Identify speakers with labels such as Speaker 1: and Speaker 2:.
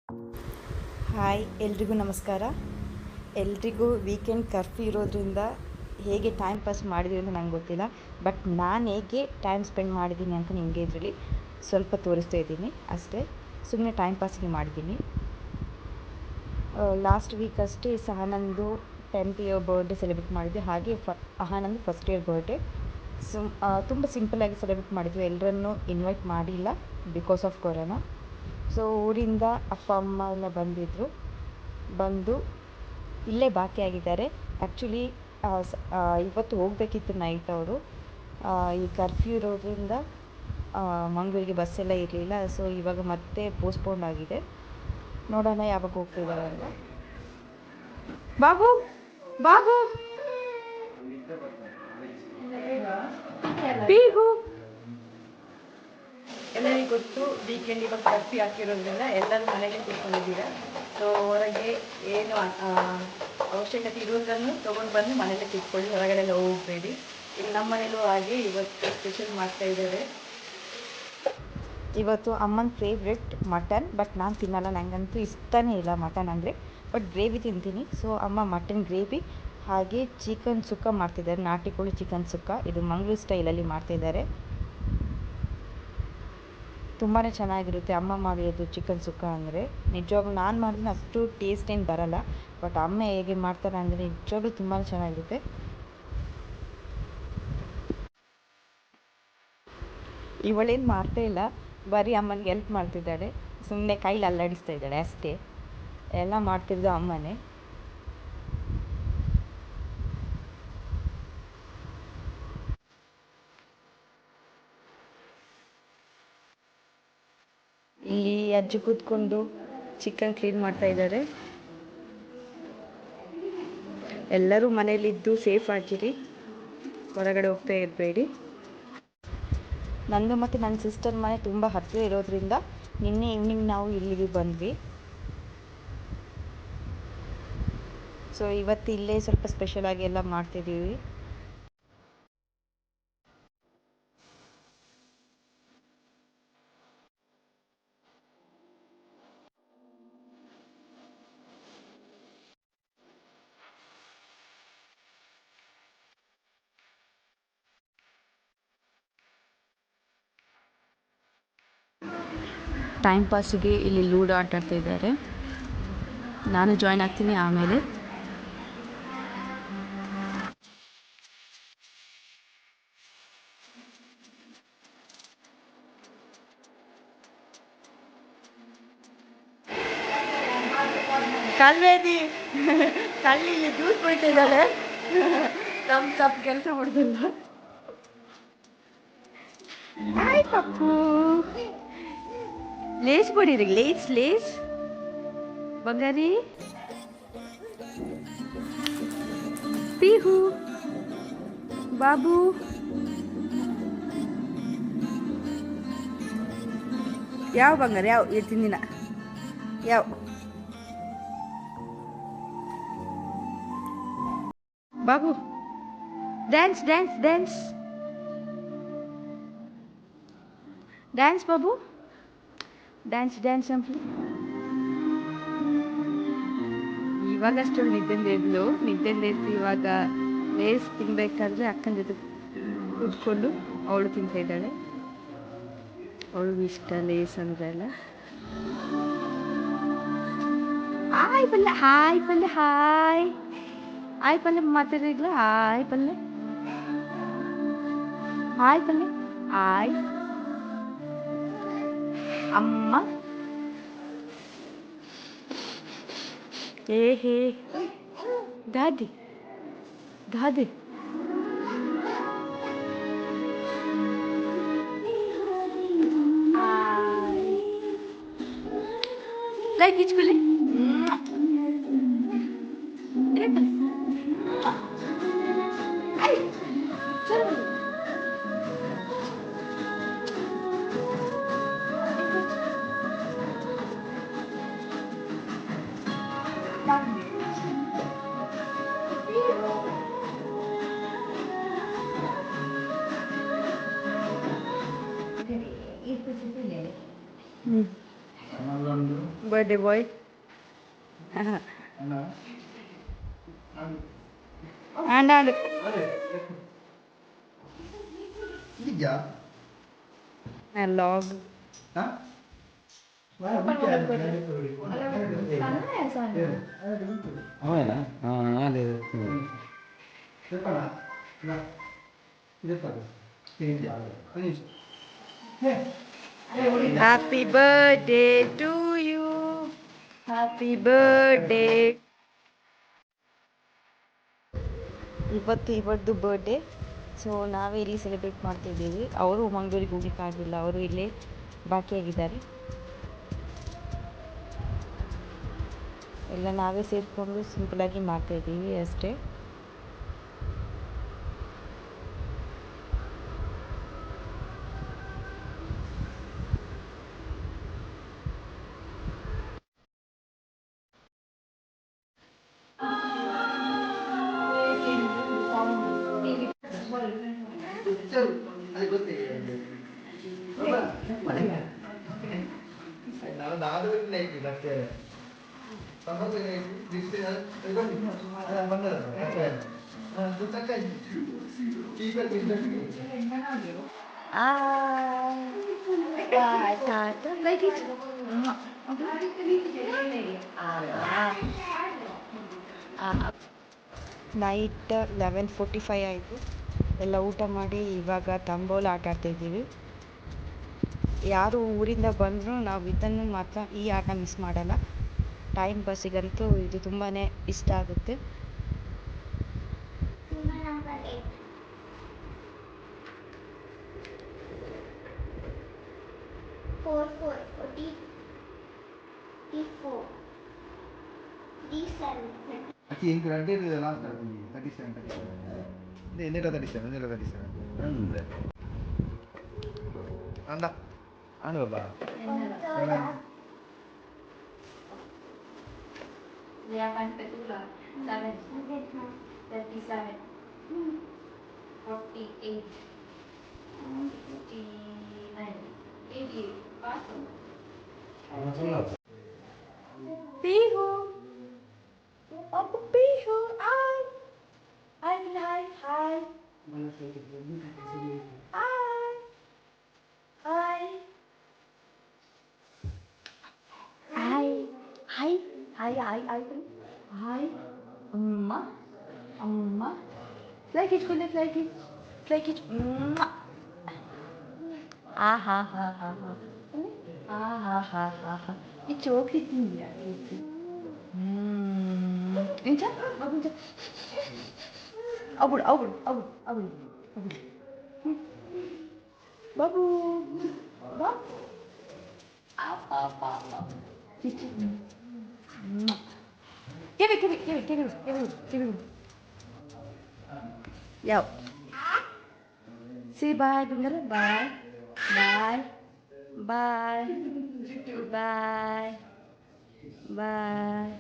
Speaker 1: Hi ಎಲ್ರಿಗೂ ನಮಸ್ಕಾರ. ಎಲ್ರಿಗೂ ವೀಕೆಂಡ್ ಕರ್ಫ್ಯೂ ಇರೋದ್ರಿಂದ ಹೇಗೆ ಟೈಮ್ ಪಾಸ್ ಮಾಡಿದ್ರಿ ಅಂತ ನಂಗೆ ಗೊತ್ತಿಲ್ಲ. ಬಟ್ ನಾನು ಹೇಗೆ ಟೈಮ್ ಸ್ಪೆಂಡ್ ಮಾಡಿದ್ದೀನಿ ಅಂತ ನಿಮಗೆ ಇದರಲ್ಲಿ ಸ್ವಲ್ಪ ತೋರಿಸ್ತಾ ಇದ್ದೀನಿ ಅಷ್ಟೇ. ಸುಮ್ಮನೆ ಟೈಮ್ ಪಾಸಿಗೆ ಮಾಡಿದ್ದೀನಿ. ಲಾಸ್ಟ್ ವೀಕ್ ಅಷ್ಟೇ ಸಹನಂದು 10th ಇಯರ್ ಬರ್ಡೇ ಸೆಲೆಬ್ರೇಟ್ ಮಾಡಿದ್ದೆ. ಹಾಗೆ ಅಹಾನಂದು ಫಸ್ಟ್ ಇಯರ್ ಬರ್ಡೇ. ತುಂಬ ಸಿಂಪಲಾಗಿ ಸೆಲೆಬ್ರೇಟ್ ಮಾಡಿದ್ವಿ. ಎಲ್ಲರನ್ನೂ ಇನ್ವೈಟ್ ಮಾಡಿಲ್ಲ ಬಿಕಾಸ್ ಆಫ್ ಕೊರೋನಾ. ಸೊ ಊರಿಂದ ಅಪ್ಪ ಅಮ್ಮ ಎಲ್ಲ ಬಂದು ಇಲ್ಲೇ ಬಾಕಿಯಾಗಿದ್ದಾರೆ. ಆ್ಯಕ್ಚುಲಿ ಇವತ್ತು ಹೋಗಬೇಕಿತ್ತು ನೈಟ್ ಅವರು. ಈ ಕರ್ಫ್ಯೂ ಇರೋದ್ರಿಂದ ಮಂಗಳೂರಿಗೆ ಬಸ್ಸೆಲ್ಲ ಇರಲಿಲ್ಲ. ಸೊ ಇವಾಗ ಮತ್ತೆ ಪೋಸ್ಟ್ಪೋಂಡ್ ಆಗಿದೆ. ನೋಡೋಣ ಯಾವಾಗ ಹೋಗ್ತಿದ್ದಾರೆ ಅಂತ. ಬಾಬು ಬಾಬು ಬೀಗು. ಎಲ್ಲರಿಗೂ ಗೊತ್ತು ವೀಕೆಂಡ್ ಇವಾಗ ಕರ್ಫ್ಯೂ ಹಾಕಿರೋದ್ರಿಂದ ಎಲ್ಲರೂ ಮನೆಗೆ ಕೂತ್ಕೊಂಡಿದ್ದೀರಾ. ಸೊ ಹೊರಗೆ ಏನು ಅವಶ್ಯಕತೆ ಇರೋದನ್ನು ತೊಗೊಂಡು ಬಂದು ಮನೆಯಲ್ಲೇ ಕೂತ್ಕೊಳ್ಳಿ, ಹೊರಗಡೆಲ್ಲ ಹೋಗಬೇಡಿ. ಇಲ್ಲಿ ನಮ್ಮ ಮನೇಲೂ ಹಾಗೆ ಇವತ್ತು ಸ್ಪೆಷಲ್ ಮಾಡ್ತಾ ಇದ್ದಾರೆ. ಇವತ್ತು ಅಮ್ಮನ ಫೇವ್ರೆಟ್ ಮಟನ್. ಬಟ್ ನಾನು ತಿನ್ನಲ್ಲ, ನನಗಂತೂ ಇಷ್ಟನೇ ಇಲ್ಲ ಮಟನ್ ಅಂದರೆ. ಬಟ್ ಗ್ರೇವಿ ತಿಂತೀನಿ. ಸೊ ಅಮ್ಮ ಮಟನ್ ಗ್ರೇವಿ ಹಾಗೆ ಚಿಕನ್ ಸುಕ್ಕ ಮಾಡ್ತಿದ್ದಾರೆ. ನಾಟಿ ಕೋಳಿ ಚಿಕನ್ ಸುಕ್ಕ. ಇದು ಮಂಗಳೂರು ಸ್ಟೈಲಲ್ಲಿ ಮಾಡ್ತಿದ್ದಾರೆ. ತುಂಬಾ ಚೆನ್ನಾಗಿರುತ್ತೆ ಅಮ್ಮ ಮಾಡಿರೋದು ಚಿಕನ್ ಸುಕ್ಕ ಅಂದರೆ. ನಿಜವಾಗ್ಲೂ ನಾನು ಮಾಡಿದ್ರೆ ಅಷ್ಟು ಟೇಸ್ಟ್ ಏನು ಬರಲ್ಲ. ಬಟ್ ಅಮ್ಮ ಹೇಗೆ ಮಾಡ್ತಾರೆ ಅಂದರೆ ನಿಜವಾಗ್ಲೂ ತುಂಬಾ ಚೆನ್ನಾಗಿರುತ್ತೆ. ಇವಳೇನು ಮಾಡ್ತಾ ಇಲ್ಲ, ಬರೀ ಅಮ್ಮನಿಗೆ ಹೆಲ್ಪ್ ಮಾಡ್ತಿದ್ದಾಳೆ. ಸುಮ್ಮನೆ ಕೈಲಿ ಅಲ್ಲಾಡಿಸ್ತಾ ಇದ್ದಾಳೆ ಅಷ್ಟೇ. ಎಲ್ಲ ಮಾಡ್ತಿದ್ದು ಅಮ್ಮನೇ. ಇಲ್ಲಿ ಅಜ್ಜಿ ಕೂತ್ಕೊಂಡು ಚಿಕನ್ ಕ್ಲೀನ್ ಮಾಡ್ತಾ ಇದ್ದಾರೆ. ಎಲ್ಲರೂ ಮನೇಲಿದ್ದು ಸೇಫ್ ಆಗಿರಿ, ಹೊರಗಡೆ ಹೋಗ್ತಾ ಇರಬೇಡಿ. ನಂದು ಮತ್ತು ನನ್ನ ಸಿಸ್ಟರ್ ಮನೆ ತುಂಬ ಹತ್ತಿರ ಇರೋದ್ರಿಂದ ನಿನ್ನೆ ಈವ್ನಿಂಗ್ ನಾವು ಇಲ್ಲಿಗೆ ಬಂದ್ವಿ. ಸೊ ಇವತ್ತು ಇಲ್ಲೇ ಸ್ವಲ್ಪ ಸ್ಪೆಷಲಾಗಿ ಎಲ್ಲ ಮಾಡ್ತಿದ್ದೀವಿ. ಟೈಮ್ ಪಾಸಿಗೆ ಇಲ್ಲಿ ಲೂಡೋ ಆಟ ಆಡ್ತಾ ಇದ್ದಾರೆ. ನಾನು ಜಾಯ್ನ್ ಆಗ್ತೀನಿ ಆಮೇಲೆ. ಕಾಲ್ವೇದಿ ಕಳ್ಳಿಲಿ ಜ್ಯೂಸ್ ಕುಡಿತಾ ಇದ್ದಾಳೆ. ಸ್ವಲ್ಪ ಕೆಲಸ ಮಾಡೋದಿಲ್ಲ. ಹಾಯ್ ಪಪ್ಪು. ಲೇಸ್ ಬಡೀರಿ, ಲೇಸ್ ಬಂಗಾರಿ. ಪೀಹು ಬಾಬು. ಯಾವ ಬಂಗಾರ? ಯಾವ ಇವತ್ತಿನ ದಿನ ಯಾವ Babu? Dance dance dance dance Babu, dance dance ಅಂತ. ಇವಾಗಷ್ಟು ನಿದ್ದೆಂದು ಎದ್ದು ಇವಾಗ ಲೇಸ್ ತಿನ್ಬೇಕಾದ್ರೆ ಅಕ್ಕನ ಜೊತೆ ಕೂತ್ಕೊಂಡು ಅವಳು ತಿಂತಾ ಇದ್ದಾಳೆ. ಅವಳಿಗೂ ಇಷ್ಟ ಲೇಸ್ ಅಂದರೆ ಎಲ್ಲ. ಹಾಯ್ ಪಲ್ಲೆ, ಹಾಯ್ ಪಲ್ಲೆ, ಹಾಯ್ ಹಾಯ್ ಪಲ್ಲೆ ಮಾತಾಡಿದ್ಲ. ಹಾಯ್ ಪಲ್ಲೆ, ಹಾಯ್ ಪಲ್ಲೆ, ಹಾಯ್ ಅಮ್ಮ. ಹೇ ದಾದಿ ದಾದಿ. ಲೈಕ್ ಇಚ್ಕೊಳ್ಳಿ. Birthday bye. ಆಂಡ್ ಲಾಗ್
Speaker 2: ಅವೇನಾ ಹಾಂ ಅದೇ
Speaker 1: happy birthday to you, happy birthday. ಇವತ್ತು ಇವತ್ತು ಬರ್ಡೇ, ಸೊ ನಾವೇ ಇಲ್ಲಿ ಸೆಲೆಬ್ರೇಟ್ ಮಾಡ್ತಿದ್ದೀವಿ. ಅವರು ಮಂಗಳೂರಿಗೆ ಹೋಗಲಿಕ್ಕಾಗಲಿಲ್ಲ, ಅವರು ಇಲ್ಲೇ ಬಾಕಿಯಾಗಿದ್ದಾರೆ. ಎಲ್ಲ ನಾವೇ ಸೇರಿಕೊಂಡು ಸಿಂಪಲಾಗಿ ಮಾಡ್ತಾಯಿದ್ದೀವಿ ಅಷ್ಟೇ. ನೈಟ್ 11:45 ಆಯಿತು. ಎಲ್ಲ ಊಟ ಮಾಡಿ ಇವಾಗ ತಂಬೋಲ ಆಟ ಆಡ್ತಾಯಿದ್ದೀವಿ. ಯಾರು ಊರಿಂದ ಬಂದರೂ ನಾವು ಇದನ್ನು ಮಾತ್ರ, ಈ ಆಟ ಮಿಸ್ ಮಾಡಲ್ಲ. ಟೈಮ್ ಪಾಸಿಗಂತೂ ಇದು ತುಂಬಾ ಇಷ್ಟ ಆಗುತ್ತೆ. Pihu, Papa Pihu, hi, hi, hi, hi, hi, hi, hi, hi, hi, hi, hi, Amma, like it, Kulit, like it, ah, ha, ha, ha, ha, ah, ha, ha, ha, ha, ಈ ಚೋಕ್ಲಿ ತಿಂದ್ಯಾ? ಇಂಚ ಬಾಬು ಅಬುಡು ಅಬುಡು ಅಬುಡು ಅಬುಡು ಅಬುಡು ಬಾಬು ಬಾಬು ಚಿಚ್ಚಿ ಕಿವಿ ಯಾವ C ಬಾಯ್ ಬಂಗಾರ ಬಾಯ್ ಬಾಯ್ ಬಾಯ್ ಬಾಯ್ ಬಾಯ್